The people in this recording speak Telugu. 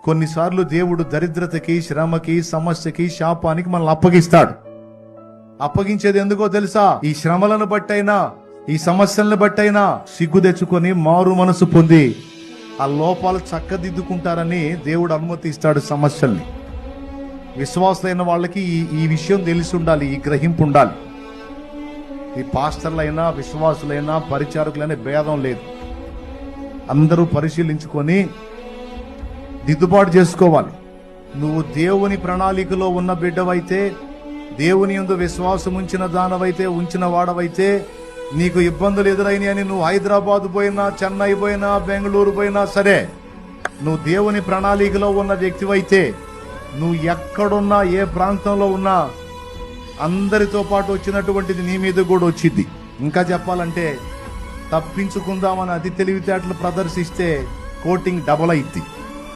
కొన్నిసార్లు దేవుడు దరిద్రతకి, శ్రమకి, సమస్యకి, శాపానికి మనల్ని అప్పగిస్తాడు. అప్పగించేది ఎందుకో తెలుసా? ఈ శ్రమలను బట్టైనా, ఈ సమస్యలను బట్టైనా సిగ్గు తెచ్చుకొని మారు మనసు పొంది ఆ లోపాలు చక్కదిద్దుకుంటారని దేవుడు అనుమతిస్తాడు సమస్యల్ని. విశ్వాసులైన వాళ్ళకి ఈ విషయం తెలిసి ఉండాలి, ఈ గ్రహింపు ఉండాలి. ఈ పాస్టర్లైనా, విశ్వాసులైనా, పరిచారకులైనా భేదం లేదు. అందరూ పరిశీలించుకొని దిద్దుబాటు చేసుకోవాలి. నువ్వు దేవుని ప్రణాళికలో ఉన్న బిడ్డవైతే, దేవుని యందు విశ్వాసం ఉంచిన వాడవైతే, నీకు ఇబ్బందులు ఎదురైనాయి అని నువ్వు హైదరాబాద్ పోయినా, చెన్నై పోయినా, బెంగళూరు పోయినా సరే, నువ్వు దేవుని ప్రణాళికలో ఉన్న వ్యక్తివైతే, నువ్వు ఎక్కడున్నా, ఏ ప్రాంతంలో ఉన్నా, అందరితో పాటు వచ్చినటువంటిది నీ మీద కూడా వచ్చింది. ఇంకా చెప్పాలంటే తప్పించుకుందామని అతి తెలివితేటలు ప్రదర్శిస్తే కోటింగ్ డబల్ అయింది.